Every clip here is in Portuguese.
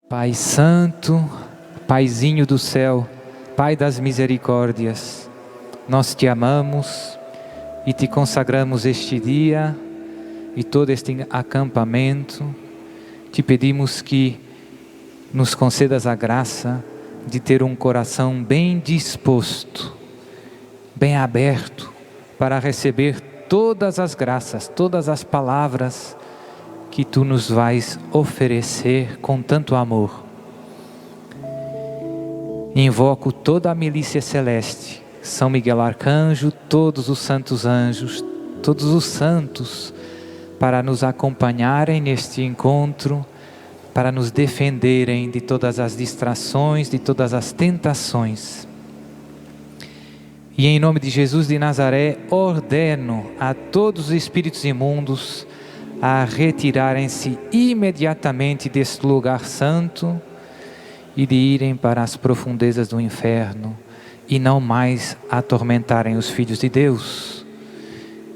Pai Santo, Paizinho do céu, Pai das misericórdias, nós te amamos e te consagramos este dia e todo este acampamento. Te pedimos que nos concedas a graça de ter um coração bem disposto, bem aberto para receber todas as graças, todas as palavras que tu nos vais oferecer com tanto amor. Invoco toda a milícia celeste, São Miguel Arcanjo, todos os santos anjos, todos os santos, para nos acompanharem neste encontro, para nos defenderem de todas as distrações, de todas as tentações. E em nome de Jesus de Nazaré, ordeno a todos os espíritos imundos a retirarem-se imediatamente deste lugar santo e de irem para as profundezas do inferno e não mais atormentarem os filhos de Deus.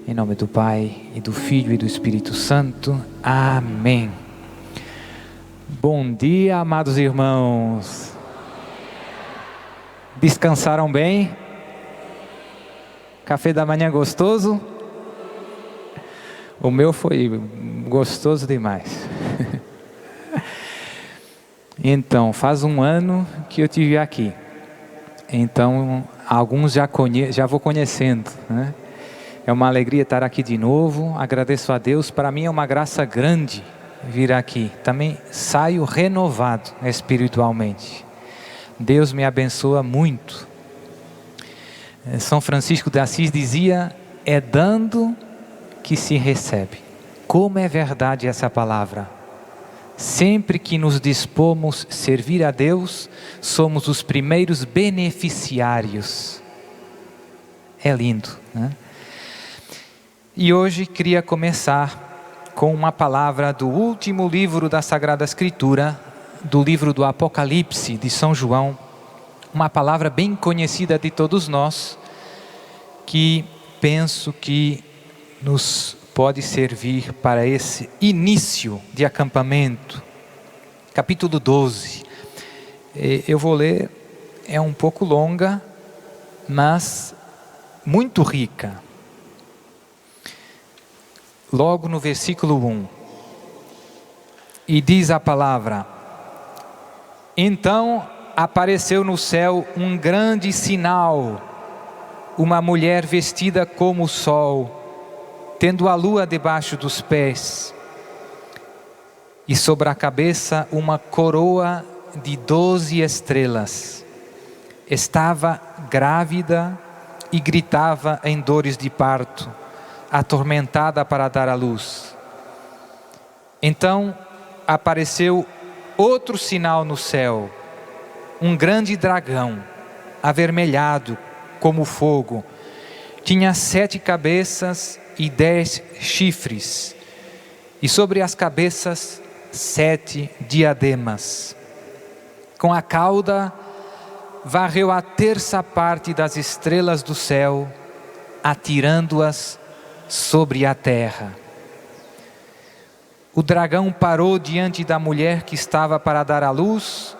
Em nome do Pai, e do Filho e do Espírito Santo. Amém. Bom dia, amados irmãos. Descansaram bem? Café da manhã gostoso? O meu foi gostoso demais. Então, faz um ano que eu estive aqui. Então, alguns já vou conhecendo, né? É uma alegria estar aqui de novo. Agradeço a Deus. Para mim é uma graça grande vir aqui. Também saio renovado espiritualmente. Deus me abençoa muito. São Francisco de Assis dizia: é dando que se recebe. Como é verdade essa palavra. Sempre que nos dispomos a servir a Deus, somos os primeiros beneficiários. É lindo, né? E hoje queria começar com uma palavra do último livro da Sagrada Escritura, do livro do Apocalipse de São João, uma palavra bem conhecida de todos nós, que penso que nos pode servir para esse início de acampamento. Capítulo 12. Eu vou ler, é um pouco longa, mas muito rica. Logo no versículo 1. E diz a palavra: então apareceu no céu um grande sinal, uma mulher vestida como o sol, tendo a lua debaixo dos pés, e sobre a cabeça uma coroa de 12 estrelas. Estava grávida e gritava em dores de parto, atormentada para dar à luz. Então apareceu outro sinal no céu, um grande dragão, avermelhado como fogo, tinha 7 cabeças e 10 chifres, e sobre as cabeças 7 diademas. Com a cauda varreu a terça parte das estrelas do céu, atirando-as sobre a terra. O dragão parou diante da mulher que estava para dar à luz,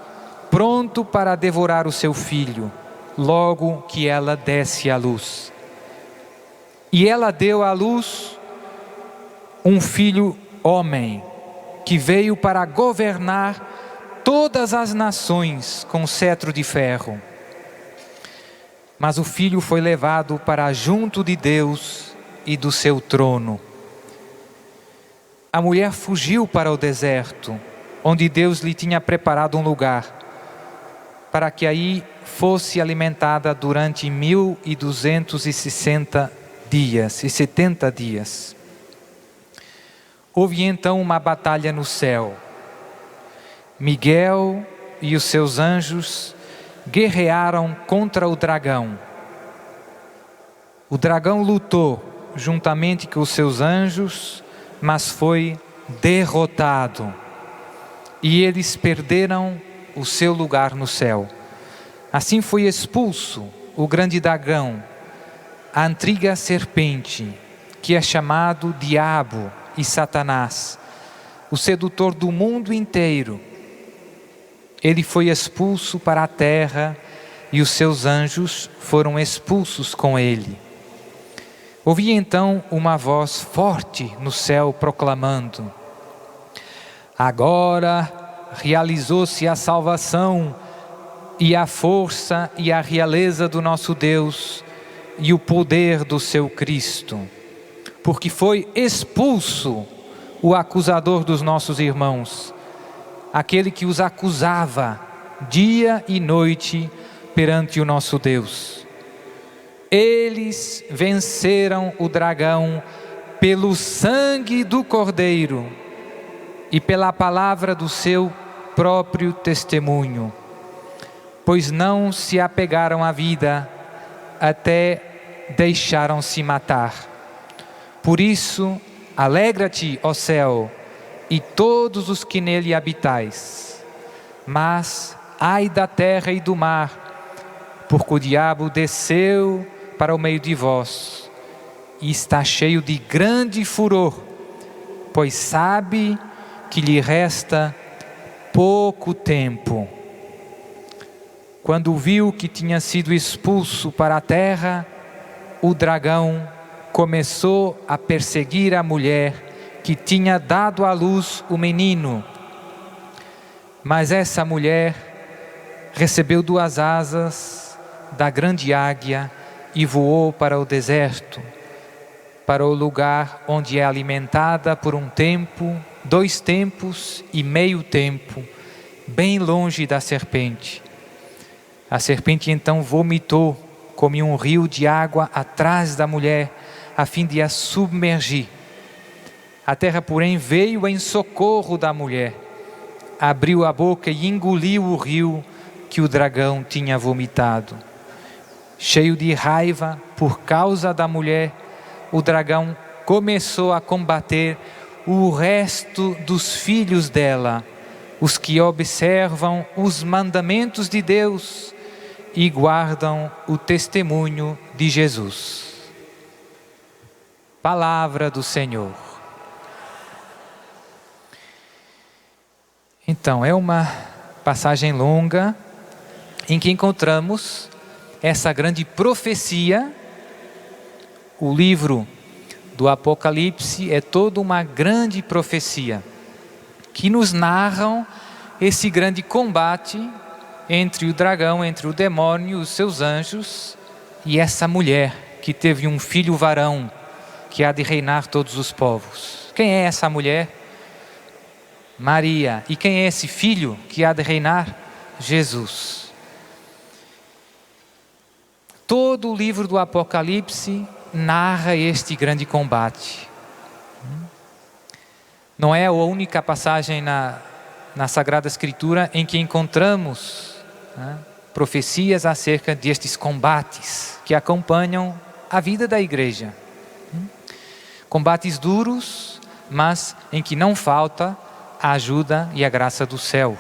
pronto para devorar o seu filho, logo que ela desse à luz. E ela deu à luz um filho homem, que veio para governar todas as nações com cetro de ferro. Mas o filho foi levado para junto de Deus e do seu trono. A mulher fugiu para o deserto, onde Deus lhe tinha preparado um lugar, para que aí fosse alimentada durante 1260 dias e 70 dias. Houve então uma batalha no céu. Miguel e os seus anjos guerrearam contra o dragão. O dragão lutou juntamente com os seus anjos, mas foi derrotado. E eles perderam o seu lugar no céu. Assim foi expulso o grande dragão, a antiga serpente, que é chamado Diabo e Satanás, o sedutor do mundo inteiro. Ele foi expulso para a terra e os seus anjos foram expulsos com ele. Ouvi então uma voz forte no céu proclamando: agora realizou-se a salvação e a força e a realeza do nosso Deus e o poder do seu Cristo, porque foi expulso o acusador dos nossos irmãos, aquele que os acusava dia e noite perante o nosso Deus. Eles venceram o dragão pelo sangue do Cordeiro e pela palavra do seu próprio testemunho, pois não se apegaram à vida, até deixaram-se matar. Por isso, alegra-te, ó céu, e todos os que nele habitais. Mas ai da terra e do mar, porque o diabo desceu para o meio de vós, e está cheio de grande furor, pois sabe que lhe resta pouco tempo. Quando viu que tinha sido expulso para a terra, o dragão começou a perseguir a mulher que tinha dado à luz o menino. Mas essa mulher recebeu 2 asas da grande águia e voou para o deserto, para o lugar onde é alimentada por 1 tempo, 2 tempos e meio tempo, bem longe da serpente. A serpente então vomitou como um rio de água atrás da mulher, a fim de a submergir. A terra, porém, veio em socorro da mulher, abriu a boca e engoliu o rio que o dragão tinha vomitado. Cheio de raiva por causa da mulher, o dragão começou a combater o resto dos filhos dela, os que observam os mandamentos de Deus e guardam o testemunho de Jesus. Palavra do Senhor. Então, é uma passagem longa em que encontramos essa grande profecia. O livro do Apocalipse é toda uma grande profecia que nos narram esse grande combate entre o dragão, entre o demônio, os seus anjos e essa mulher que teve um filho varão que há de reinar todos os povos. Quem é essa mulher? Maria. E quem é esse filho que há de reinar? Jesus. Todo o livro do Apocalipse narra este grande combate. Não é a única passagem na Sagrada Escritura em que encontramos profecias acerca destes combates que acompanham a vida da igreja. Combates duros, mas em que não falta a ajuda e a graça do céu.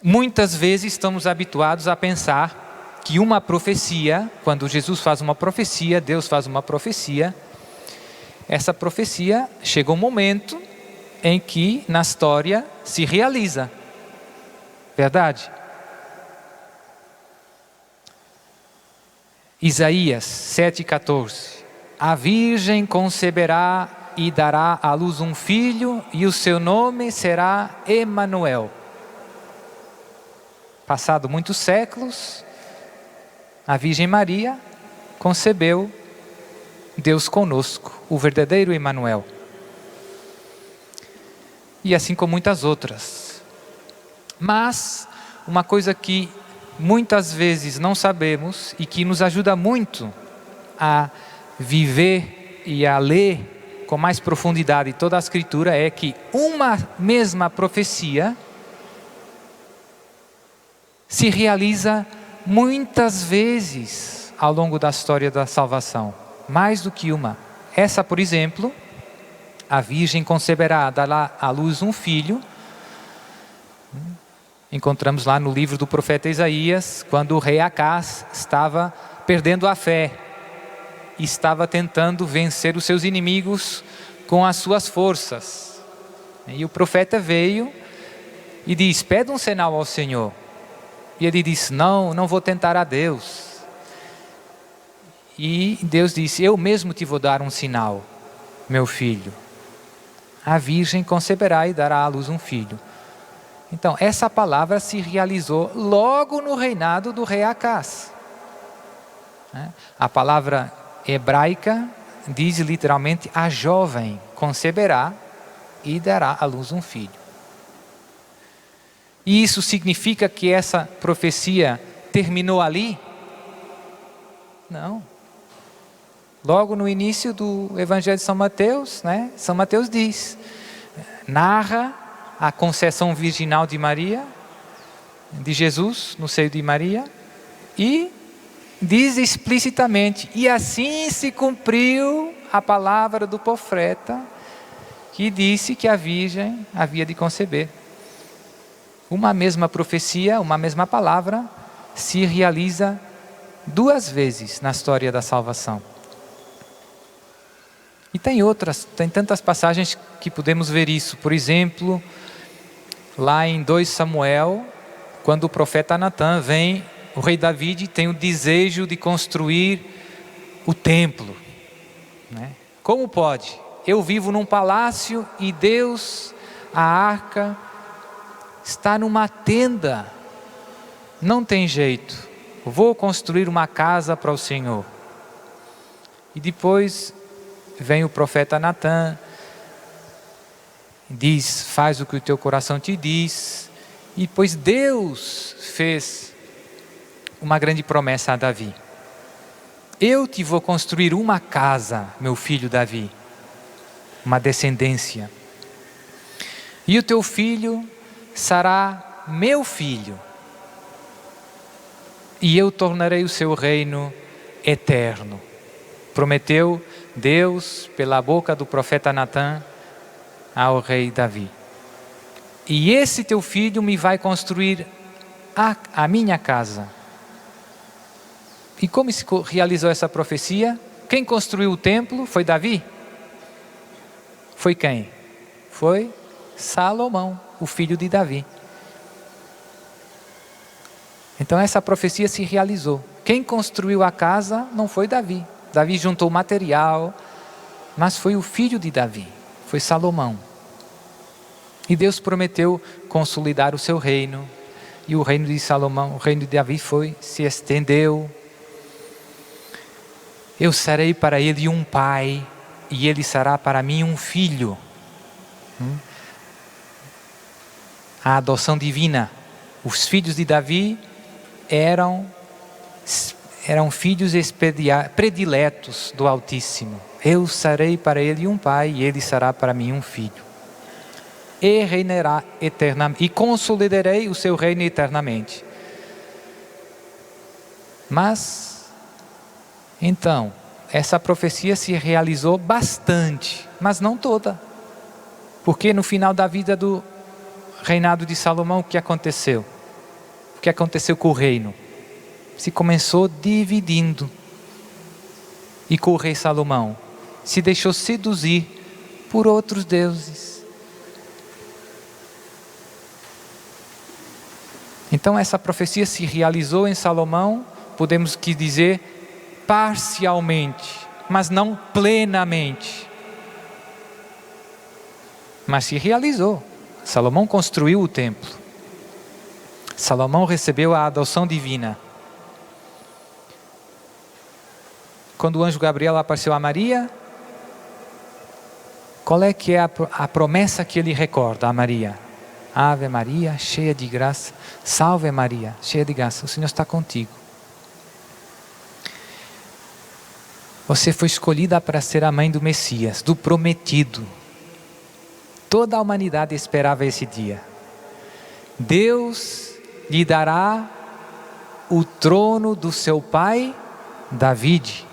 Muitas vezes estamos habituados a pensar que uma profecia, quando Jesus faz uma profecia, Deus faz uma profecia, essa profecia chega um momento em que na história se realiza. Verdade? Isaías 7,14. A virgem conceberá e dará à luz um filho, e o seu nome será Emanuel. Passado muitos séculos, a Virgem Maria concebeu Deus conosco, o verdadeiro Emanuel. E assim como muitas outras. Mas uma coisa que muitas vezes não sabemos e que nos ajuda muito a viver e a ler com mais profundidade toda a Escritura é que uma mesma profecia se realiza muitas vezes ao longo da história da salvação, mais do que uma. Essa, por exemplo, a virgem conceberá, dará à luz um filho. Encontramos lá no livro do profeta Isaías, quando o rei Acás estava perdendo a fé, estava tentando vencer os seus inimigos com as suas forças. E o profeta veio e disse: pede um sinal ao Senhor. E ele disse: não vou tentar a Deus. E Deus disse: eu mesmo te vou dar um sinal, meu filho. A virgem conceberá e dará à luz um filho. Então, essa palavra se realizou logo no reinado do rei Acás. A palavra hebraica diz literalmente: a jovem conceberá e dará à luz um filho. E isso significa que essa profecia terminou ali? Não. Logo no início do Evangelho de São Mateus, São Mateus narra a concepção virginal de Maria, de Jesus no seio de Maria, e diz explicitamente: e assim se cumpriu a palavra do profeta, que disse que a virgem havia de conceber. Uma mesma profecia, uma mesma palavra, se realiza 2 vezes na história da salvação. E tem tantas passagens que podemos ver isso. Por exemplo, lá em 2 Samuel, quando o profeta Natã vem, o rei Davi tem o desejo de construir o templo. Como pode? Eu vivo num palácio e Deus, a arca, está numa tenda. Não tem jeito. Vou construir uma casa para o Senhor. E depois vem o profeta Natã, diz: faz o que o teu coração te diz. E depois Deus fez uma grande promessa a Davi: eu te vou construir uma casa, meu filho Davi, uma descendência, e o teu filho será meu filho, e eu tornarei o seu reino eterno. Prometeu Deus pela boca do profeta Natã ao rei Davi. E esse teu filho me vai construir a minha casa. E como se realizou essa profecia? Quem construiu o templo foi Davi? Foi quem? Foi Salomão, o filho de Davi. Então essa profecia se realizou. Quem construiu a casa não foi Davi. Davi juntou material, mas foi o filho de Davi, foi Salomão. E Deus prometeu consolidar o seu reino. E o reino de Salomão, o reino de Davi se estendeu. Eu serei para ele um pai, e ele será para mim um filho. A adoção divina. Os filhos de Davi eram filhos prediletos do Altíssimo. Eu serei para ele um pai, e ele será para mim um filho. E reinará eternamente, e consolidarei o seu reino eternamente. Mas, então, essa profecia se realizou bastante, mas não toda. Porque no final da vida do reinado de Salomão, o que aconteceu? O que aconteceu com o reino? Se começou dividindo. E com o rei Salomão se deixou seduzir por outros deuses. Então essa profecia se realizou em Salomão, podemos dizer parcialmente, mas não plenamente. Mas se realizou. Salomão construiu o templo. Salomão recebeu a adoção divina. Quando o anjo Gabriel apareceu a Maria, qual é que é a promessa que ele recorda a Maria? Ave Maria, cheia de graça, salve Maria, cheia de graça, o Senhor está contigo. Você foi escolhida para ser a mãe do Messias, do prometido. Toda a humanidade esperava esse dia. Deus lhe dará o trono do seu pai, David.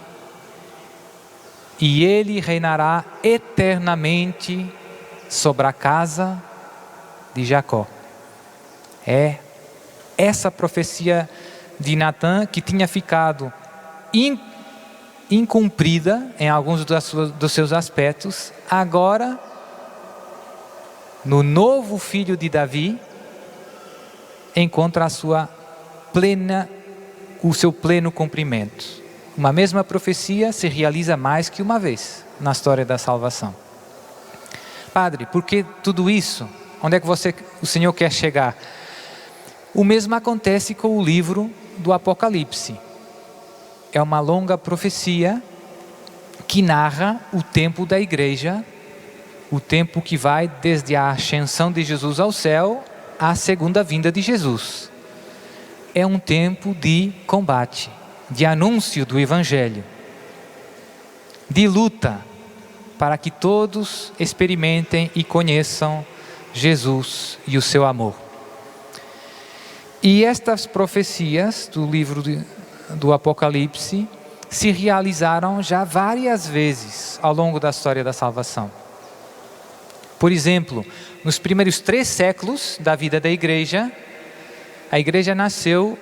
E ele reinará eternamente sobre a casa de Jacó. É essa profecia de Natã que tinha ficado incumprida em alguns dos seus aspectos, agora no novo filho de Davi, encontra o seu pleno cumprimento. Uma mesma profecia se realiza mais que uma vez na história da salvação. Padre, por que tudo isso? Onde é que o Senhor quer chegar? O mesmo acontece com o livro do Apocalipse. É uma longa profecia que narra o tempo da igreja, o tempo que vai desde a ascensão de Jesus ao céu à segunda vinda de Jesus. É um tempo de combate, de anúncio do Evangelho, de luta, para que todos experimentem e conheçam Jesus e o seu amor. E estas profecias do livro do Apocalipse se realizaram já várias vezes ao longo da história da salvação. Por exemplo, nos primeiros 3 séculos da vida da igreja, a igreja nasceu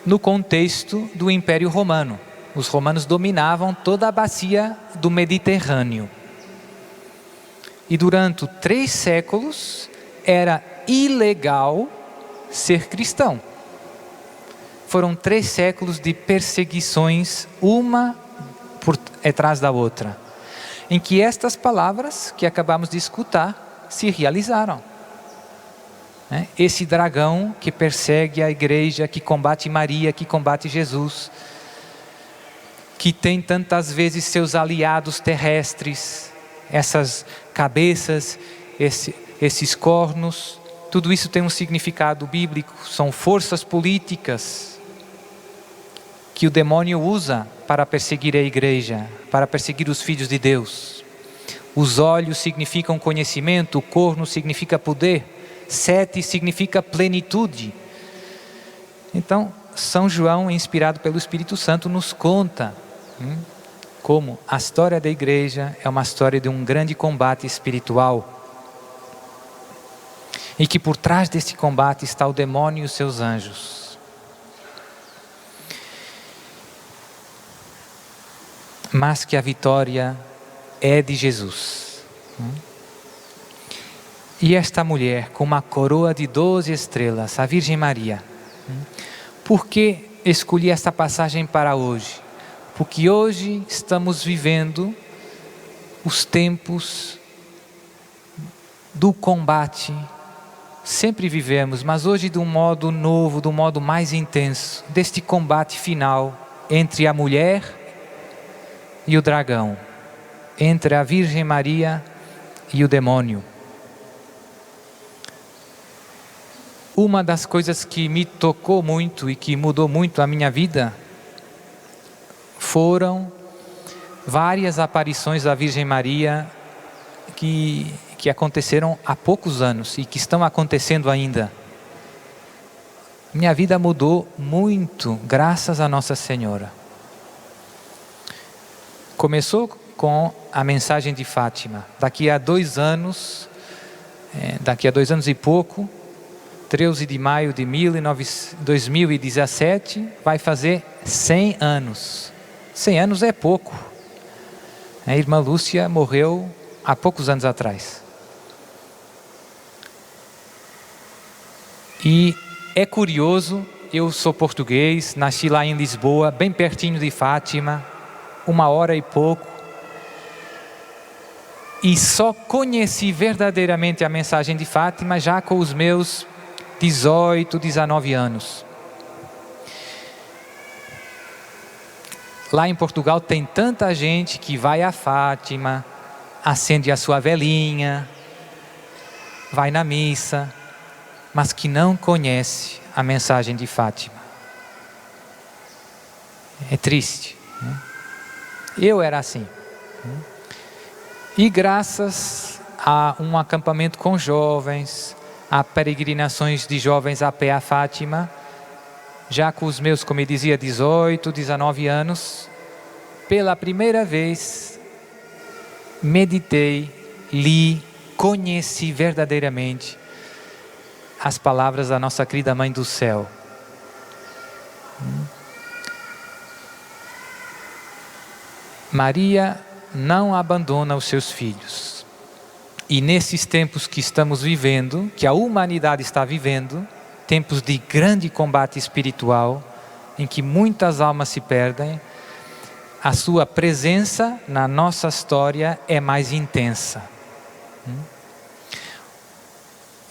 no contexto do Império Romano. Os romanos dominavam toda a bacia do Mediterrâneo. E durante 3 séculos era ilegal ser cristão. Foram 3 séculos de perseguições, uma por detrás da outra, em que estas palavras que acabamos de escutar se realizaram. Esse dragão que persegue a igreja, que combate Maria, que combate Jesus, que tem tantas vezes seus aliados terrestres, essas cabeças, esses cornos, tudo isso tem um significado bíblico, são forças políticas que o demônio usa para perseguir a igreja, para perseguir os filhos de Deus. Os olhos significam conhecimento, o corno significa poder, 7 significa plenitude. Então, São João, inspirado pelo Espírito Santo, nos conta como a história da igreja é uma história de um grande combate espiritual. E que por trás desse combate está o demônio e os seus anjos. Mas que a vitória é de Jesus. E esta mulher com uma coroa de 12 estrelas, a Virgem Maria. Por que escolhi esta passagem para hoje? Porque hoje estamos vivendo os tempos do combate. Sempre vivemos, mas hoje de um modo novo, de um modo mais intenso, deste combate final entre a mulher e o dragão, entre a Virgem Maria e o demônio. Uma das coisas que me tocou muito e que mudou muito a minha vida foram várias aparições da Virgem Maria que aconteceram há poucos anos e que estão acontecendo ainda. Minha vida mudou muito graças a Nossa Senhora. Começou com a mensagem de Fátima. Daqui a 2 anos e pouco, 13 de maio de 2017, vai fazer 100 anos. 100 anos é pouco. A irmã Lúcia morreu há poucos anos atrás. E é curioso, eu sou português, nasci lá em Lisboa, bem pertinho de Fátima, 1 hora e pouco. E só conheci verdadeiramente a mensagem de Fátima já com os meus 18, 19 anos. Lá em Portugal tem tanta gente que vai a Fátima, acende a sua velinha, vai na missa, mas que não conhece a mensagem de Fátima. É triste, né? Eu era assim. E graças a um acampamento com jovens, a peregrinações de jovens a pé a Fátima, já com os meus, como eu dizia, 18, 19 anos, pela primeira vez, meditei, li, conheci verdadeiramente as palavras da nossa querida Mãe do Céu. Maria não abandona os seus filhos. E nesses tempos que estamos vivendo, que a humanidade está vivendo, tempos de grande combate espiritual, em que muitas almas se perdem, a sua presença na nossa história é mais intensa.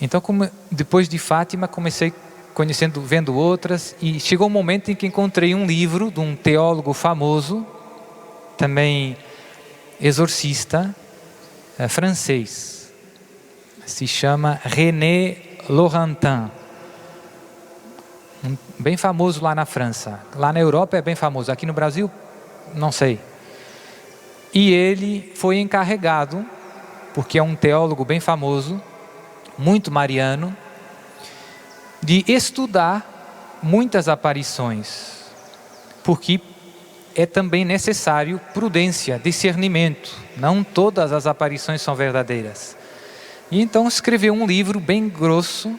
Então, depois de Fátima, comecei vendo outras, e chegou um momento em que encontrei um livro de um teólogo famoso, também exorcista, francês. Se chama René Laurentin. Bem famoso lá na França. Lá na Europa é bem famoso. Aqui no Brasil, não sei. E ele foi encarregado, porque é um teólogo bem famoso, muito mariano, de estudar muitas aparições. Porque é também necessário prudência, discernimento. Não todas as aparições são verdadeiras. E então escreveu um livro bem grosso,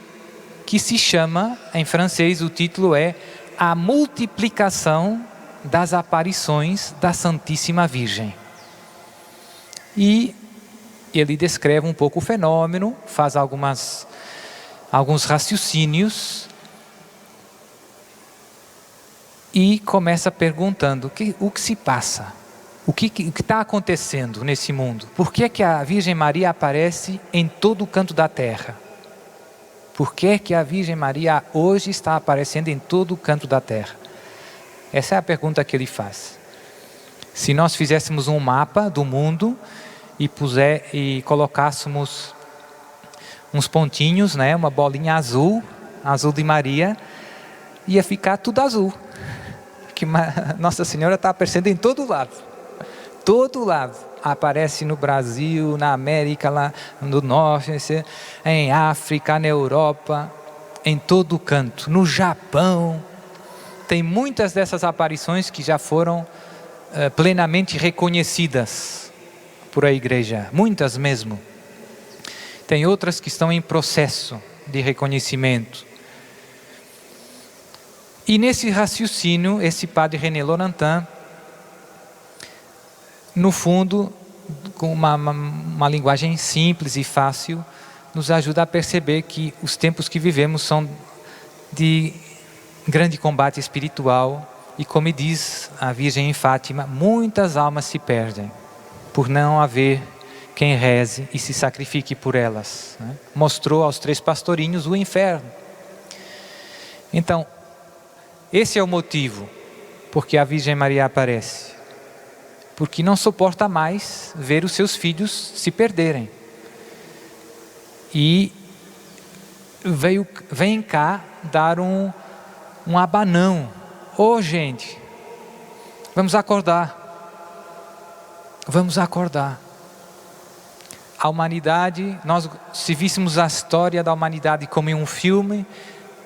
que se chama, em francês o título é A Multiplicação das Aparições da Santíssima Virgem. E ele descreve um pouco o fenômeno, faz alguns raciocínios, e começa perguntando o que se passa, o que está acontecendo nesse mundo. Por que que a Virgem Maria aparece em todo o canto da terra? Por que que a Virgem Maria hoje está aparecendo em todo o canto da terra? Essa é a pergunta que ele faz. Se nós fizéssemos um mapa do mundo e colocássemos uns pontinhos, né, uma bolinha azul de Maria, ia ficar tudo azul. Que Nossa Senhora está aparecendo em todo lado. Todo lado. Aparece no Brasil, na América, lá no Norte, em África, na Europa, em todo canto. No Japão. Tem muitas dessas aparições que já foram plenamente reconhecidas por a igreja. Muitas mesmo. Tem outras que estão em processo de reconhecimento. E nesse raciocínio, esse padre René Laurentin, no fundo, com uma linguagem simples e fácil, nos ajuda a perceber que os tempos que vivemos são de grande combate espiritual. E como diz a Virgem em Fátima, muitas almas se perdem por não haver quem reze e se sacrifique por elas, né? Mostrou aos 3 pastorinhos o inferno. Então, esse é o motivo porque a Virgem Maria aparece. Porque não suporta mais ver os seus filhos se perderem. E vem cá dar um abanão. Gente, vamos acordar. Vamos acordar. A humanidade, se víssemos a história da humanidade como em um filme,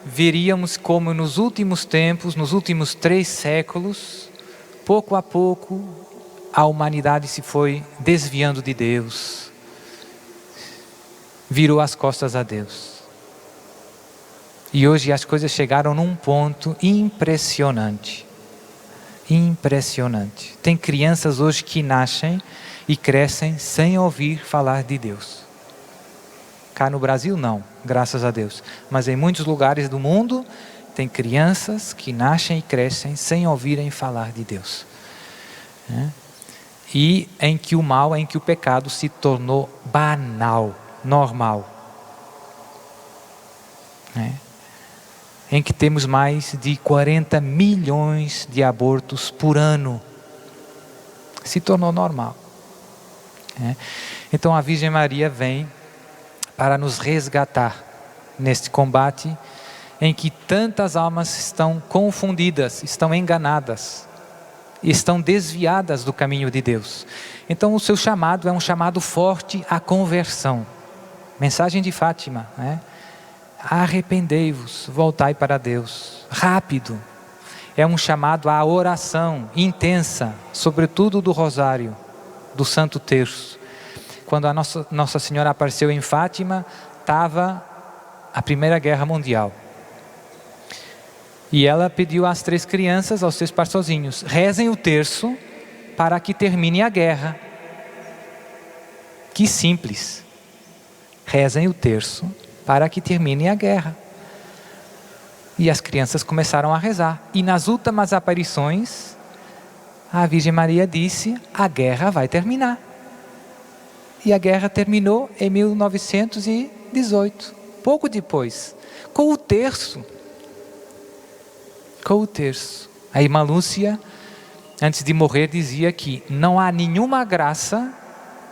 veríamos como nos últimos tempos, nos últimos 3 séculos, pouco a pouco, a humanidade se foi desviando de Deus, virou as costas a Deus. E hoje as coisas chegaram num ponto impressionante. Impressionante. Tem crianças hoje que nascem e crescem sem ouvir falar de Deus. Cá no Brasil não, graças a Deus. Mas em muitos lugares do mundo, tem crianças que nascem e crescem sem ouvirem falar de Deus. E em que o pecado se tornou banal, normal. Em que temos mais de 40 milhões de abortos por ano. Se tornou normal. Então a Virgem Maria vem para nos resgatar neste combate em que tantas almas estão confundidas, estão enganadas, estão desviadas do caminho de Deus. Então o seu chamado é um chamado forte à conversão. Mensagem de Fátima, arrependei-vos, voltai para Deus, rápido. É um chamado à oração intensa, sobretudo do rosário, do Santo Terço. Quando a Nossa Senhora apareceu em Fátima, estava a Primeira Guerra Mundial. E ela pediu às 3 crianças, aos 3 pastorzinhos, rezem o terço para que termine a guerra. Que simples. rezem o terço para que termine a guerra. E as crianças começaram a rezar. E nas últimas aparições, a Virgem Maria disse: a guerra vai terminar. E a guerra terminou em 1918, pouco depois, com o terço. Com o terço. A irmã Lúcia, antes de morrer, dizia que não há nenhuma graça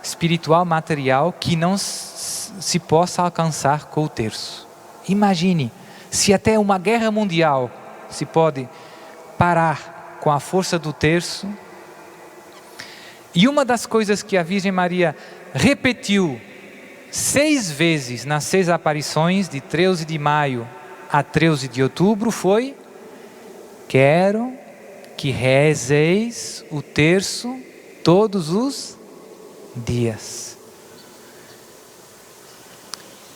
espiritual, material, que não se possa alcançar com o terço. Imagine, se até uma guerra mundial se pode parar com a força do terço. E uma das coisas que a Virgem Maria repetiu 6 vezes nas 6 aparições, de 13 de maio a 13 de outubro, foi: quero que rezeis o terço todos os dias.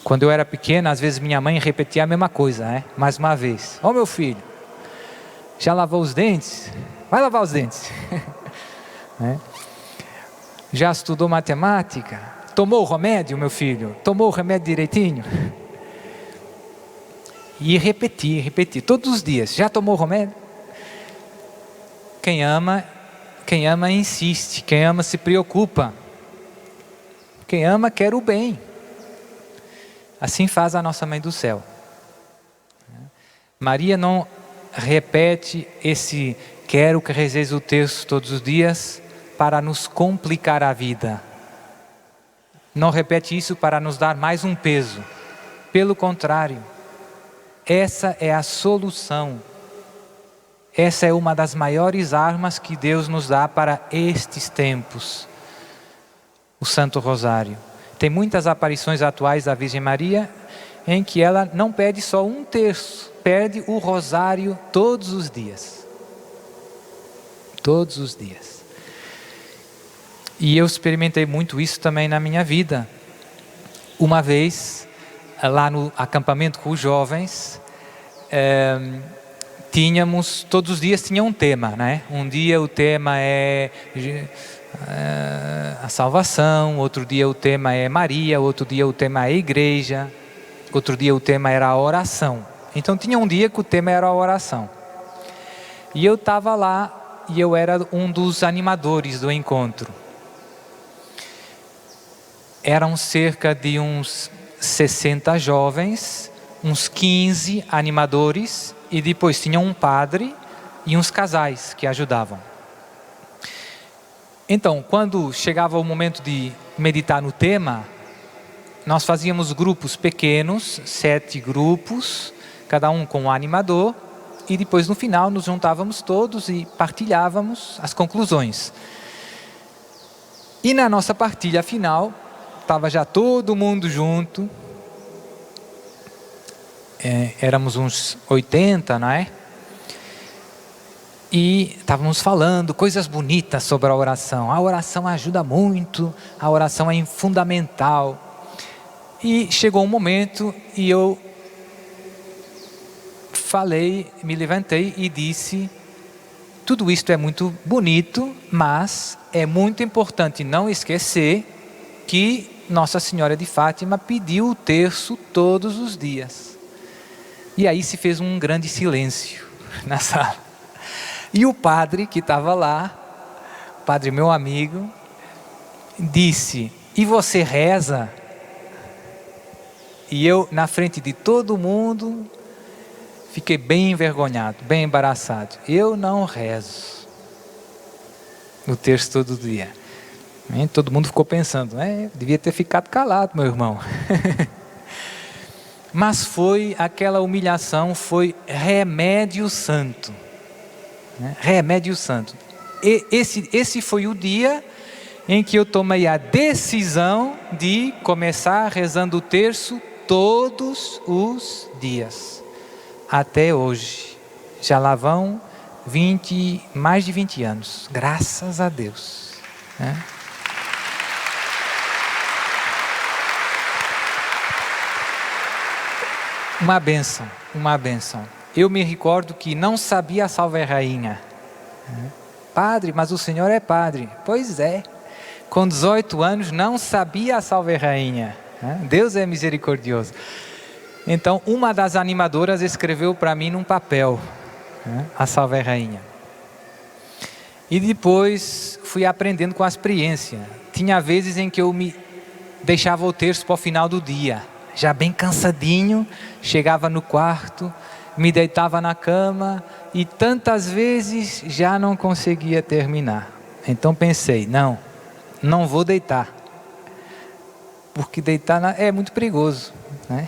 Quando eu era pequena, às vezes minha mãe repetia a mesma coisa, né? Mais uma vez: ó meu filho, já lavou os dentes? Vai lavar os dentes. Né? Já estudou matemática? Tomou o remédio, meu filho? Tomou o remédio direitinho? E repetir, todos os dias. Já tomou o remédio? Quem ama insiste. Quem ama se preocupa. Quem ama quer o bem. Assim faz a nossa Mãe do Céu. Maria não repete esse quero que rezeis o terço todos os dias para nos complicar a vida. Não repete isso para nos dar mais um peso. Pelo contrário, essa é a solução. Essa é uma das maiores armas que Deus nos dá para estes tempos. O Santo Rosário. Tem muitas aparições atuais da Virgem Maria em que ela não pede só um terço, pede o rosário todos os dias. Todos os dias. E eu experimentei muito isso também na minha vida. Uma vez, lá no acampamento com os jovens, todos os dias tinha um tema, né? Um dia o tema é a salvação, outro dia o tema é Maria, outro dia o tema é a igreja, outro dia o tema era a oração. Então tinha um dia que o tema era a oração. E eu estava lá e eu era um dos animadores do encontro. Eram cerca de uns 60 jovens, uns 15 animadores, e depois tinha um padre e uns casais que ajudavam. Então, quando chegava o momento de meditar no tema, nós fazíamos grupos pequenos, 7 grupos, cada um com um animador, e depois no final nos juntávamos todos e partilhávamos as conclusões. E na nossa partilha final, estava já todo mundo junto, éramos uns 80, não é? E estávamos falando coisas bonitas sobre a oração. A oração ajuda muito, a oração é fundamental. E chegou um momento e eu me levantei e disse: tudo isto é muito bonito, mas é muito importante não esquecer que Nossa Senhora de Fátima pediu o terço todos os dias. E aí se fez um grande silêncio na sala. E o padre que estava lá, padre meu amigo, disse: e você reza? E eu, na frente de todo mundo, fiquei bem envergonhado, bem embaraçado. Eu não rezo o terço todo dia. E todo mundo ficou pensando: devia ter ficado calado, meu irmão. Mas aquela humilhação foi remédio santo. Remédio santo. E esse foi o dia em que eu tomei a decisão de começar rezando o terço todos os dias. Até hoje. Já lá vão mais de 20 anos. Graças a Deus. Uma bênção. Eu me recordo que não sabia a Salve Rainha. Padre, mas o senhor é padre. Pois é. Com 18 anos não sabia a Salve Rainha. né? Deus é misericordioso. Então, uma das animadoras escreveu para mim num papel, né? A Salve Rainha. E depois fui aprendendo com a experiência. Tinha vezes em que eu me deixava o terço para o final do dia, já bem cansadinho, chegava no quarto, me deitava na cama e tantas vezes já não conseguia terminar. Então pensei, não vou deitar, porque deitar é muito perigoso, né?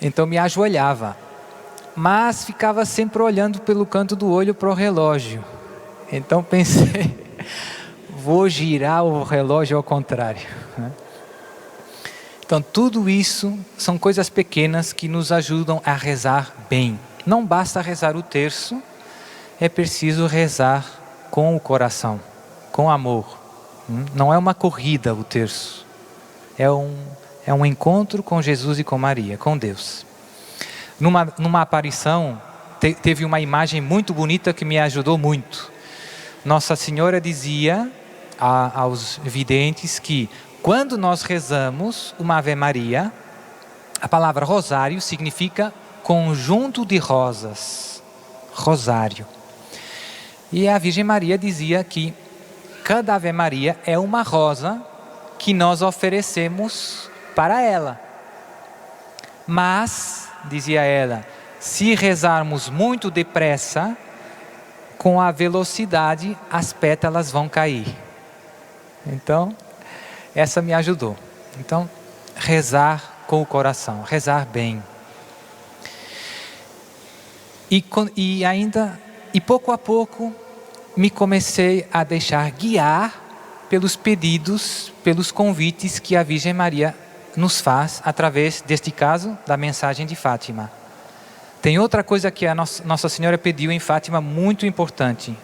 Então me ajoelhava, mas ficava sempre olhando pelo canto do olho para o relógio. Então pensei, vou girar o relógio ao contrário, né? Então tudo isso são coisas pequenas que nos ajudam a rezar bem. Não basta rezar o terço, é preciso rezar com o coração, com amor. Não é uma corrida o terço, é um encontro com Jesus e com Maria, com Deus. Numa aparição, teve uma imagem muito bonita que me ajudou muito. Nossa Senhora dizia aos videntes que quando nós rezamos uma Ave Maria, a palavra rosário significa conjunto de rosas, rosário. E a Virgem Maria dizia que cada Ave Maria é uma rosa que nós oferecemos para ela. Mas, dizia ela, se rezarmos muito depressa, com a velocidade as pétalas vão cair. Então, essa me ajudou. Então, rezar com o coração, rezar bem. E pouco a pouco me comecei a deixar guiar pelos pedidos, pelos convites que a Virgem Maria nos faz através, deste caso, da mensagem de Fátima. Tem outra coisa que a Nossa Senhora pediu em Fátima muito importante: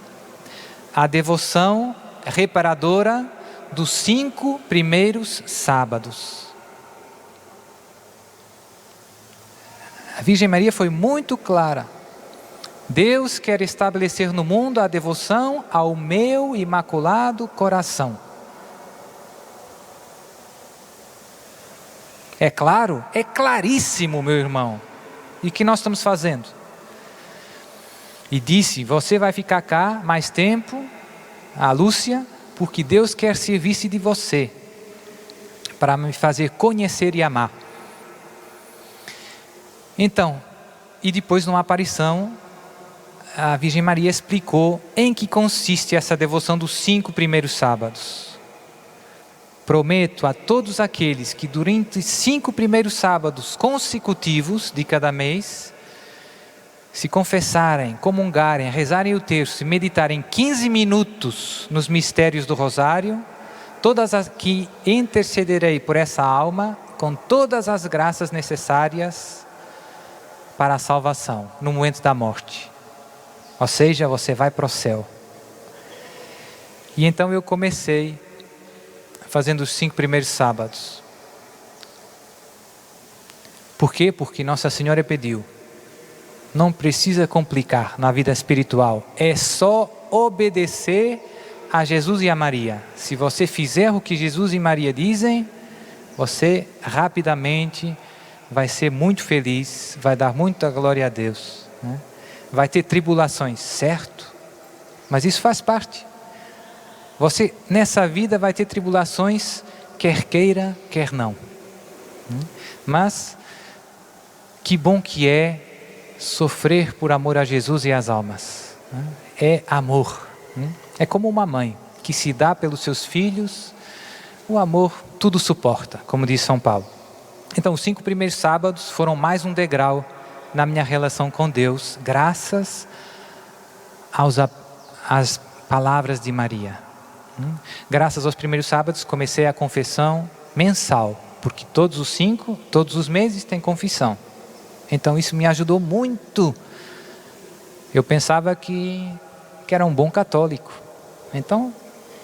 a devoção reparadora dos 5 primeiros sábados. A Virgem Maria foi muito clara. Deus quer estabelecer no mundo a devoção ao meu imaculado coração. É claro? É claríssimo, meu irmão. E o que nós estamos fazendo? E disse, você vai ficar cá mais tempo, a Lúcia, porque Deus quer servir-se de você, para me fazer conhecer e amar. Então, e depois numa aparição, a Virgem Maria explicou em que consiste essa devoção dos 5 primeiros sábados. Prometo a todos aqueles que durante 5 primeiros sábados consecutivos de cada mês, se confessarem, comungarem, rezarem o terço e meditarem 15 minutos nos mistérios do rosário, todas as que intercederei por essa alma com todas as graças necessárias para a salvação no momento da morte. Ou seja, você vai para o céu. E então eu comecei fazendo os 5 primeiros sábados. Por quê? Porque Nossa Senhora pediu. Não precisa complicar na vida espiritual. É só obedecer a Jesus e a Maria. Se você fizer o que Jesus e Maria dizem, você rapidamente vai ser muito feliz, vai dar muita glória a Deus, né? Vai ter tribulações, certo? Mas isso faz parte. Você, nessa vida, vai ter tribulações, quer queira, quer não. Mas, que bom que é sofrer por amor a Jesus e às almas. É amor. É como uma mãe que se dá pelos seus filhos. O amor tudo suporta, como diz São Paulo. Então, os 5 primeiros sábados foram mais um degrau na minha relação com Deus, graças às palavras de Maria. Graças aos primeiros sábados, comecei a confissão mensal, porque todos os meses tem confissão. Então isso me ajudou muito. Eu pensava que era um bom católico. Então,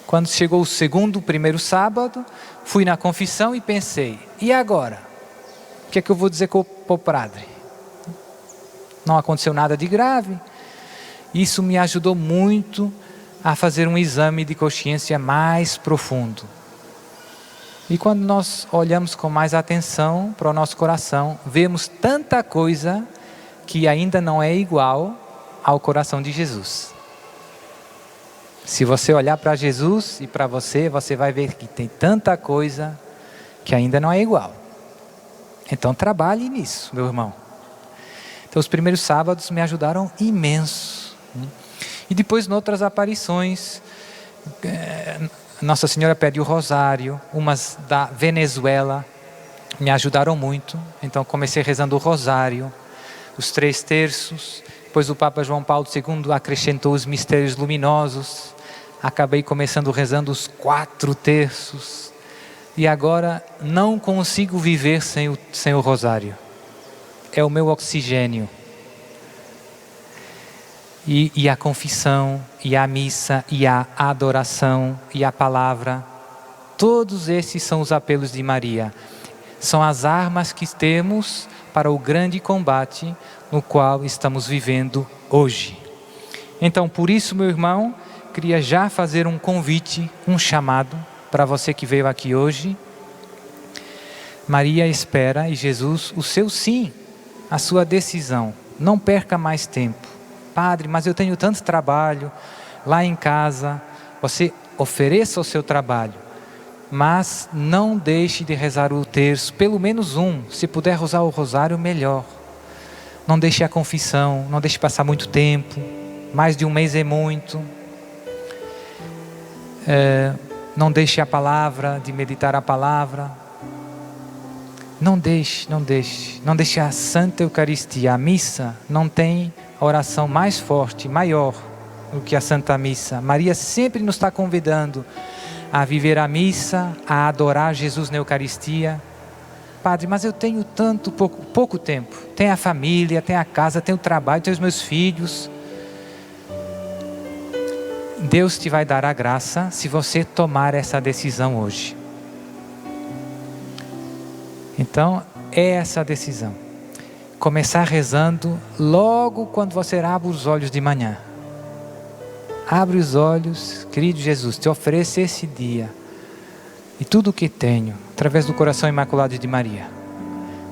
quando chegou o primeiro sábado, fui na confissão e pensei, e agora? O que é que eu vou dizer para o padre? Não aconteceu nada de grave. Isso me ajudou muito a fazer um exame de consciência mais profundo. E quando nós olhamos com mais atenção para o nosso coração, vemos tanta coisa que ainda não é igual ao coração de Jesus. Se você olhar para Jesus e para você, você vai ver que tem tanta coisa que ainda não é igual. Então trabalhe nisso, meu irmão. Então os primeiros sábados me ajudaram imenso. E depois, em outras aparições, Nossa Senhora pede o rosário, umas da Venezuela me ajudaram muito. Então comecei rezando o rosário, os 3 terços. Depois o Papa João Paulo II acrescentou os mistérios luminosos. Acabei começando rezando os 4 terços. E agora não consigo viver sem o rosário. É o meu oxigênio. E a confissão, e a missa, e a adoração, e a palavra. Todos esses são os apelos de Maria. São as armas que temos para o grande combate no qual estamos vivendo hoje. Então, por isso, meu irmão, queria já fazer um convite, um chamado para você que veio aqui hoje. Maria espera, e Jesus, o seu sim, a sua decisão. Não perca mais tempo. Padre, mas eu tenho tanto trabalho lá em casa. Você ofereça o seu trabalho, mas não deixe de rezar o terço, pelo menos um. Se puder rezar o rosário, melhor. Não deixe a confissão, não deixe passar muito tempo. Mais de um mês é muito. Não deixe a palavra, de meditar a palavra. Não deixe a Santa Eucaristia. A missa não tem oração mais forte, maior do que a Santa Missa. Maria sempre nos está convidando a viver a missa, a adorar Jesus na Eucaristia. Padre, mas eu tenho pouco tempo. Tem a família, tem a casa, tem o trabalho, tem os meus filhos. Deus te vai dar a graça se você tomar essa decisão hoje. Então, é essa a decisão. Começar rezando logo quando você abre os olhos de manhã. Abre os olhos, querido Jesus, te ofereço esse dia e tudo o que tenho, através do coração imaculado de Maria.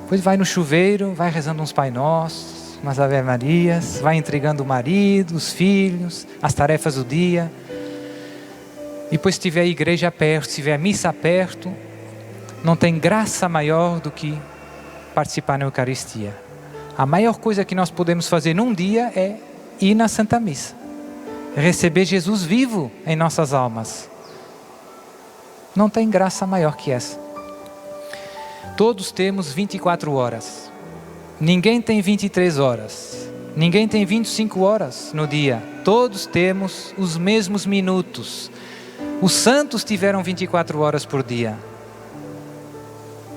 Depois vai no chuveiro, vai rezando uns Pai Nossos, umas Ave Marias, vai entregando o marido, os filhos, as tarefas do dia. E depois, se tiver a igreja perto, se tiver a missa perto, não tem graça maior do que participar na Eucaristia. A maior coisa que nós podemos fazer num dia é ir na Santa Missa. Receber Jesus vivo em nossas almas. Não tem graça maior que essa. Todos temos 24 horas. Ninguém tem 23 horas. Ninguém tem 25 horas no dia. Todos temos os mesmos minutos. Os santos tiveram 24 horas por dia.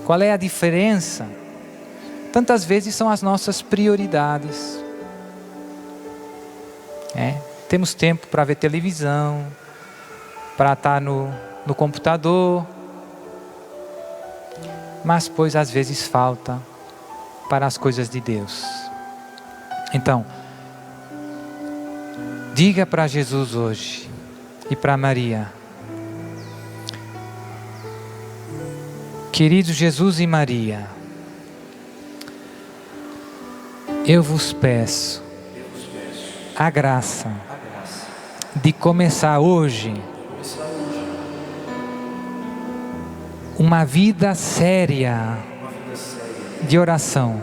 Qual é a diferença? Tantas vezes são as nossas prioridades. Temos tempo para ver televisão, para estar no computador, mas pois às vezes falta para as coisas de Deus. Então, diga para Jesus hoje e para Maria: querido Jesus e Maria, eu vos peço a graça de começar hoje uma vida séria de oração.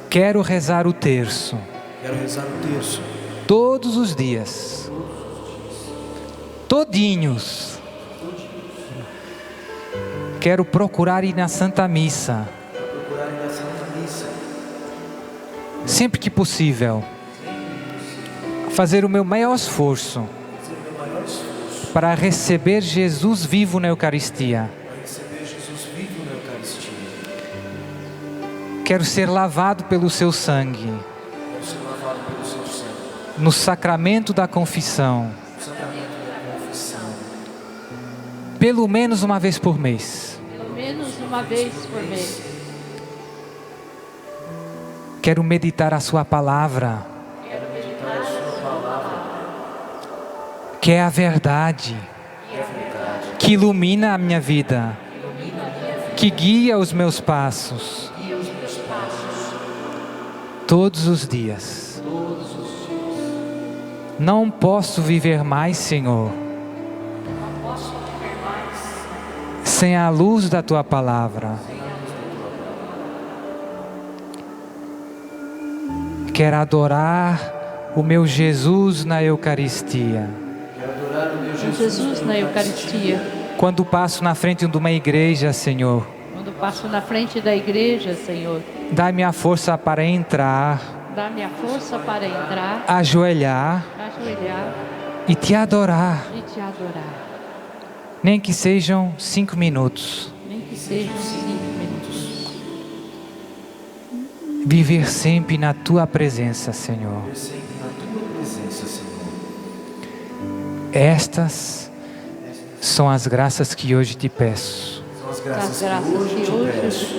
Quero rezar o terço todos os dias, todinhos. Quero procurar ir na Santa Missa, sempre que possível. Fazer o meu maior esforço para receber Jesus vivo na Eucaristia. Quero ser lavado pelo seu sangue no sacramento da confissão, pelo menos uma vez por mês. Quero meditar a sua palavra, que é a verdade, que ilumina a minha vida, que guia os meus passos, todos os dias. Não posso viver mais, Senhor, sem a luz da Tua palavra. Quero adorar o meu Jesus na Eucaristia. Jesus na Eucaristia. Quando passo na frente de uma igreja, Senhor, Quando passo na frente da igreja, Senhor, dá-me a força para entrar, dá-me a força para entrar, ajoelhar e Te adorar. e Te adorar. Nem que sejam 5 minutos. Nem que sejam 5 minutos. Viver sempre na Tua presença, Senhor. Estas são as graças que hoje Te peço. As graças que hoje eu te peço.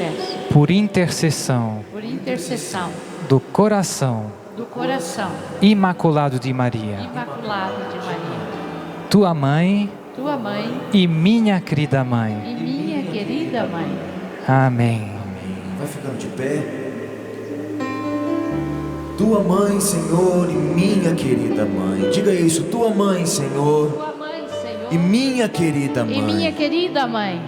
Por intercessão Por intercessão do coração do coração imaculado de Maria, imaculado de Maria, Tua mãe Tua mãe e minha querida mãe. e minha querida mãe. Amém. Vai ficando de pé. Tua mãe, Senhor, e minha querida mãe. Diga isso, tua mãe, Senhor, Tua mãe, Senhor, e minha querida e minha mãe. querida mãe.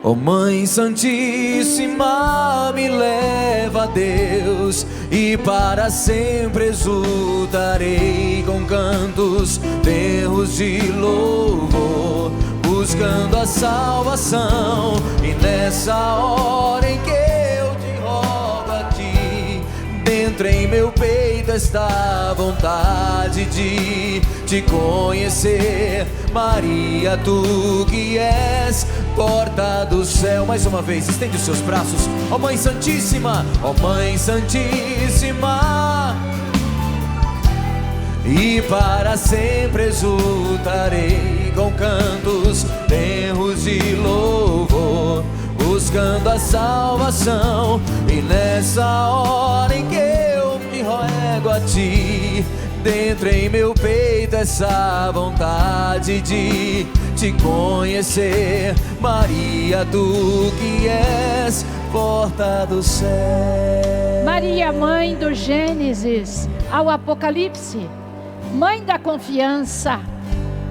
Ó Mãe Santíssima, me leva a Deus, e para sempre exultarei com cantos, berros de louvor, buscando a salvação. E nessa hora em que eu te rogo a Ti, dentro em meu peito está a vontade de Te conhecer. Maria, Tu que és porta do céu. Mais uma vez, estende os seus braços. Ó Mãe Santíssima, ó Mãe Santíssima, e para sempre exultarei com cantos, berros de louvor, buscando a salvação. E nessa hora em que eu me rogo a Ti, dentro em meu peito essa vontade de Te conhecer. Maria, Tu que és porta do céu. Maria, mãe do Gênesis ao Apocalipse, mãe da confiança,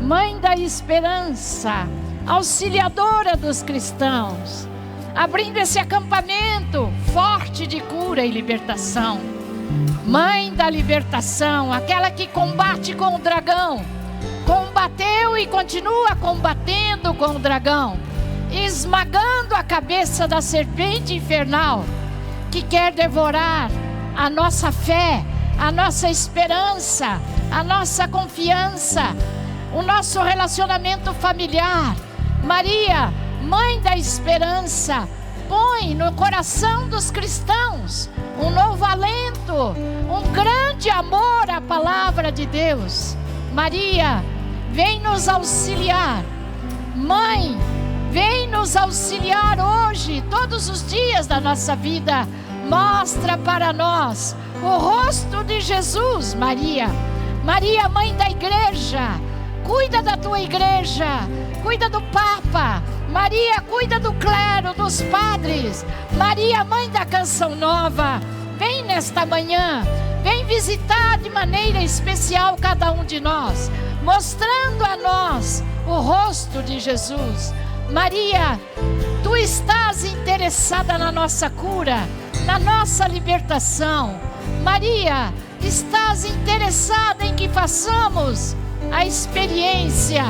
mãe da esperança, auxiliadora dos cristãos, abrindo esse acampamento forte de cura e libertação. Mãe da libertação, aquela que combate com o dragão, combateu e continua combatendo com o dragão, esmagando a cabeça da serpente infernal, que quer devorar a nossa fé, a nossa esperança, a nossa confiança, o nosso relacionamento familiar. Maria, mãe da esperança, põe no coração dos cristãos um novo alento, um grande amor à palavra de Deus. Maria, vem nos auxiliar. Mãe, vem nos auxiliar hoje, todos os dias da nossa vida. Mostra para nós o rosto de Jesus, Maria. Maria, mãe da igreja, cuida da tua igreja, cuida do Papa. Maria, cuida do clero, dos padres. Maria, mãe da canção nova, vem nesta manhã, vem visitar de maneira especial cada um de nós, mostrando a nós o rosto de Jesus. Maria, Tu estás interessada na nossa cura, na nossa libertação. Maria, estás interessada em que façamos a experiência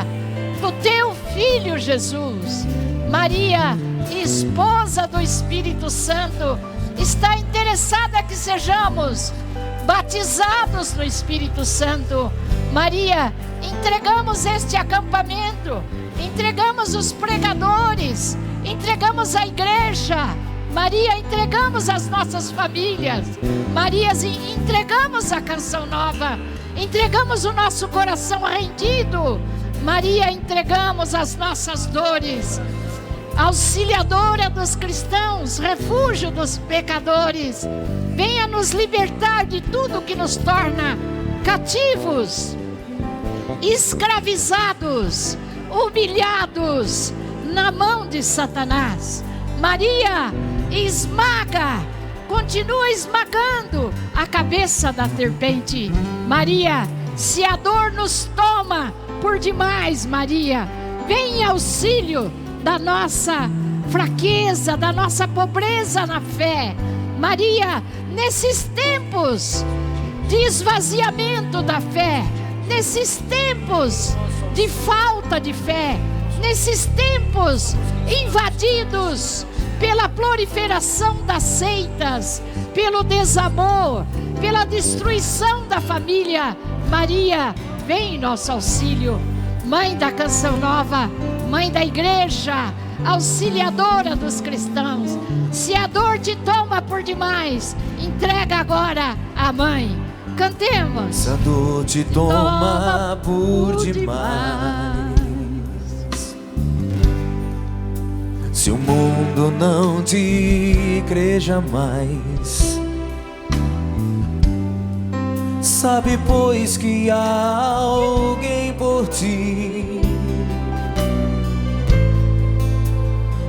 do Teu Filho Jesus. Maria, esposa do Espírito Santo, está interessada que sejamos batizados no Espírito Santo. Maria, entregamos este acampamento, entregamos os pregadores, entregamos a igreja. Maria, entregamos as nossas famílias. Maria, entregamos a canção nova, entregamos o nosso coração rendido. Maria, entregamos as nossas dores. Auxiliadora dos cristãos, refúgio dos pecadores, venha nos libertar de tudo que nos torna cativos, escravizados, humilhados na mão de Satanás. Maria esmaga, continua esmagando a cabeça da serpente. Maria, se a dor nos toma por demais, Maria, vem em auxílio da nossa fraqueza, da nossa pobreza na fé. Maria, nesses tempos de esvaziamento da fé, nesses tempos de falta de fé, nesses tempos invadidos pela proliferação das seitas, pelo desamor, pela destruição da família, Maria, vem em nosso auxílio. Mãe da Canção Nova, mãe da igreja, auxiliadora dos cristãos, se a dor te toma por demais, entrega agora à mãe. Cantemos. Se a dor te toma por demais, se o mundo não te crê jamais, sabe pois que há alguém por ti,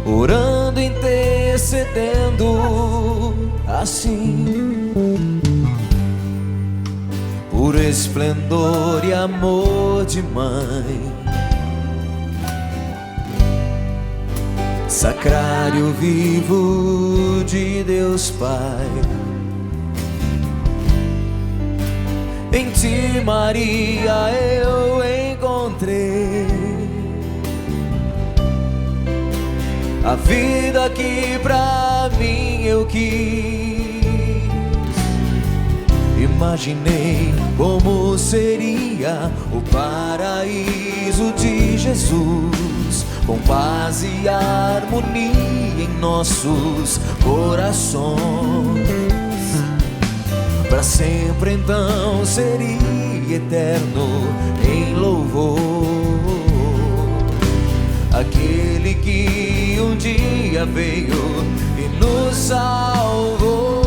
orando, intercedendo assim, por esplendor e amor de mãe, sacrário vivo de Deus Pai. Em ti, Maria, eu encontrei a vida que pra mim eu quis. Imaginei como seria o paraíso de Jesus, com paz e harmonia em nossos corações. Para sempre então seria eterno em louvor aquele que um dia veio e nos salvou.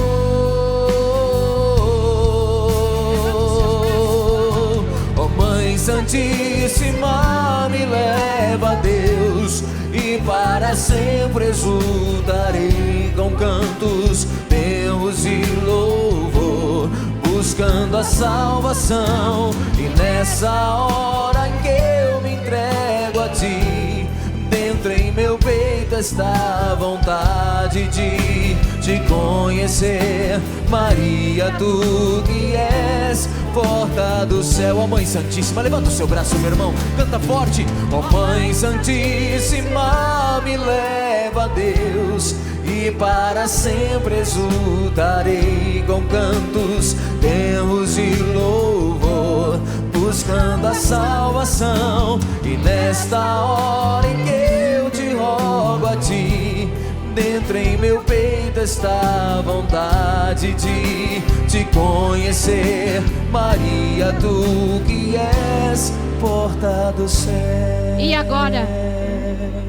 Ó Mãe Santíssima, me leva a Deus e para sempre exultarei com cantos, berros e louvor, buscando a salvação. E nessa hora em que eu me entrego a ti, dentro em meu peito está a vontade de te conhecer. Maria, tu que és porta do céu. Ó Mãe Santíssima, levanta o seu braço, meu irmão, canta forte. Ó Mãe Santíssima, me leva a Deus e para sempre exultarei com cantos, berros e louvor, buscando a salvação. E nesta hora em que eu te rogo a ti, dentro em meu peito está a vontade de te conhecer. Maria, tu que és porta do céu. E agora,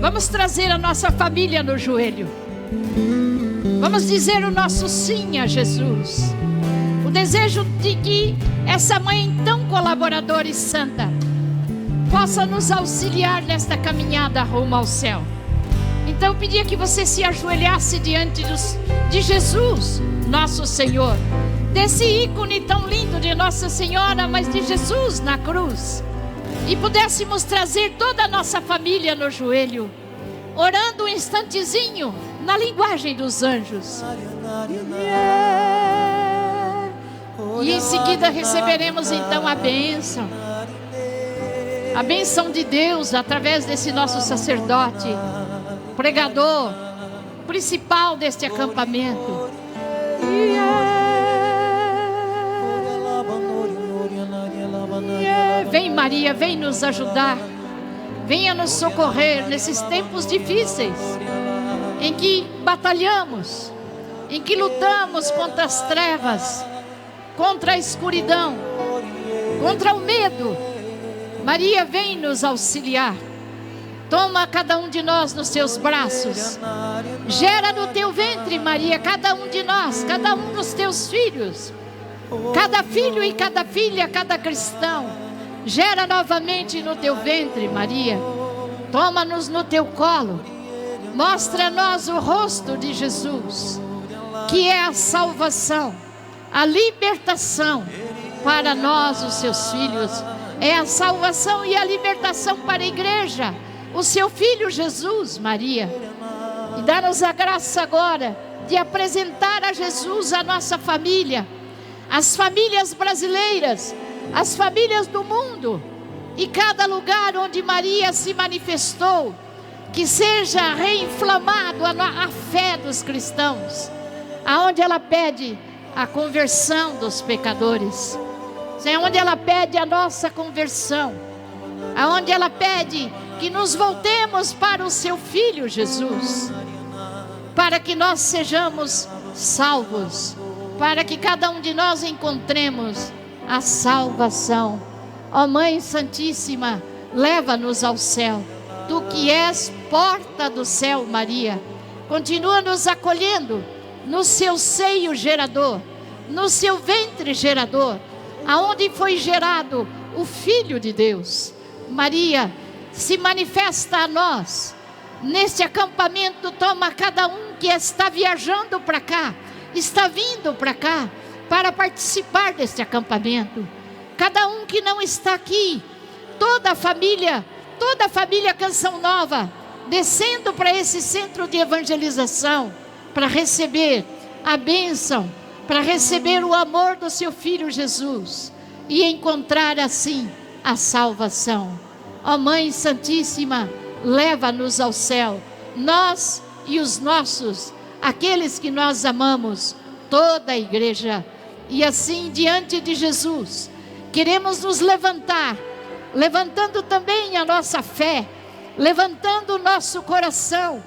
vamos trazer a nossa família no joelho. Vamos dizer o nosso sim a Jesus. O desejo de que essa mãe tão colaboradora e santa possa nos auxiliar nesta caminhada rumo ao céu. Então eu pedia que você se ajoelhasse diante de Jesus, nosso Senhor, desse ícone tão lindo de Nossa Senhora, mas de Jesus na cruz, e pudéssemos trazer toda a nossa família no joelho, orando um instantezinho na linguagem dos anjos. E em seguida receberemos então a bênção de Deus através desse nosso sacerdote, pregador principal deste acampamento. Vem Maria, vem nos ajudar, venha nos socorrer nesses tempos difíceis, em que batalhamos, em que lutamos contra as trevas, contra a escuridão, contra o medo. Maria, vem nos auxiliar. Toma cada um de nós nos teus braços. Gera no teu ventre, Maria, cada um de nós, cada um dos teus filhos. Cada filho e cada filha, cada cristão. Gera novamente no teu ventre, Maria. Toma-nos no teu colo. Mostra a nós o rosto de Jesus, que é a salvação, a libertação para nós, os seus filhos. É a salvação e a libertação para a igreja, o seu filho Jesus, Maria. E dá-nos a graça agora de apresentar a Jesus a nossa família, as famílias brasileiras, as famílias do mundo, e cada lugar onde Maria se manifestou, que seja reinflamado a fé dos cristãos, aonde ela pede a conversão dos pecadores, aonde ela pede a nossa conversão, aonde ela pede que nos voltemos para o seu Filho Jesus, para que nós sejamos salvos, para que cada um de nós encontremos a salvação. Ó Mãe Santíssima, leva-nos ao céu. Tu que és porta do céu, Maria, continua nos acolhendo no seu seio gerador, no seu ventre gerador, aonde foi gerado o Filho de Deus. Maria, se manifesta a nós. Neste acampamento, toma cada um que está viajando para cá, está vindo para cá, para participar deste acampamento. Cada um que não está aqui, toda a família Canção Nova, descendo para esse centro de evangelização, para receber a bênção, para receber o amor do seu Filho Jesus, e encontrar assim a salvação. Ó Mãe Santíssima, leva-nos ao céu, nós e os nossos, aqueles que nós amamos, toda a igreja. E assim, diante de Jesus, queremos nos levantar, levantando também a nossa fé, levantando o nosso coração,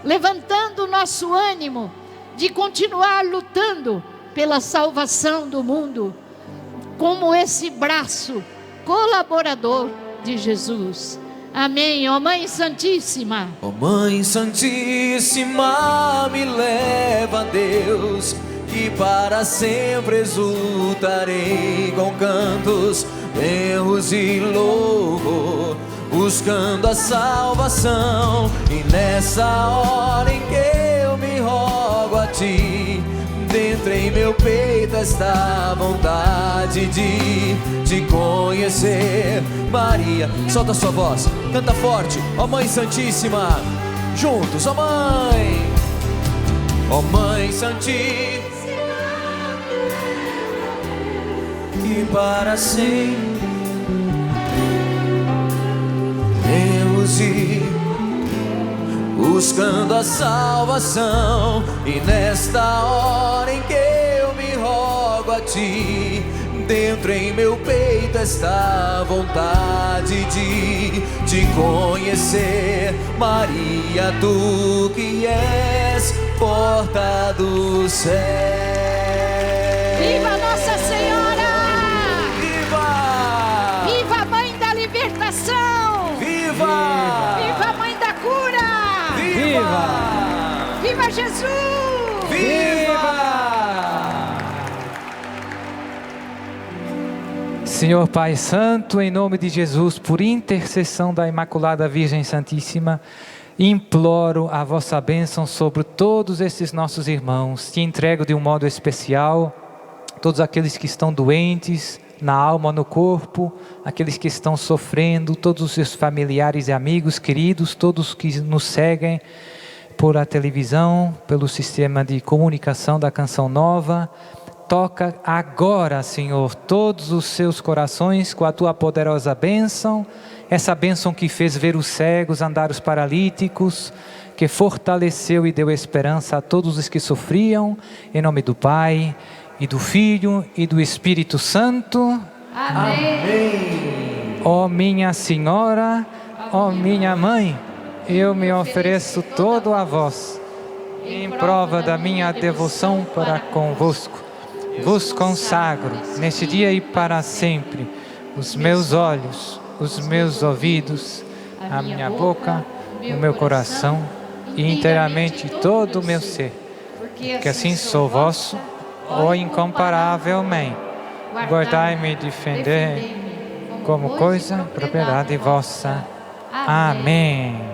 levantando o nosso ânimo, de continuar lutando pela salvação do mundo, como esse braço colaborador de Jesus. Amém. Ó Mãe Santíssima. Ó Mãe Santíssima, me leva a Deus, que para sempre exultarei com cantos, berros e louvor, buscando a salvação. E nessa hora em que eu me rogo a Ti, dentro em meu peito está a vontade de Te conhecer. Maria, solta a sua voz, canta forte. Ó Mãe Santíssima, juntos, ó Mãe. Ó Mãe Santíssima, e para sempre temos ir buscando a salvação. E nesta hora em que eu me rogo a Ti, dentro em meu peito está a vontade de Te conhecer. Maria, Tu que és porta do céu. Viva Nossa Senhora! Viva! Viva a Mãe da Libertação! Viva! Viva a Mãe da Cura! Viva! Viva Jesus! Viva! Senhor Pai Santo, em nome de Jesus, por intercessão da Imaculada Virgem Santíssima, imploro a vossa bênção sobre todos esses nossos irmãos. Te entrego de um modo especial todos aqueles que estão doentes, na alma, no corpo, aqueles que estão sofrendo, todos os seus familiares e amigos queridos, todos que nos seguem por a televisão, pelo sistema de comunicação da Canção Nova. Toca agora, Senhor, todos os seus corações com a Tua poderosa bênção, essa bênção que fez ver os cegos, andar os paralíticos, que fortaleceu e deu esperança a todos os que sofriam, em nome do Pai, e do Filho, e do Espírito Santo. Amém. Ó minha Senhora, ó minha Mãe, eu me ofereço todo a vós, em prova da minha devoção para convosco. Vos consagro, neste dia e para sempre, os meus olhos, os meus ouvidos, a minha boca, o meu coração e inteiramente todo o meu ser. Que assim sou vosso, ó incomparável Mãe. Guardai-me e defendei como coisa, propriedade vossa. Amém.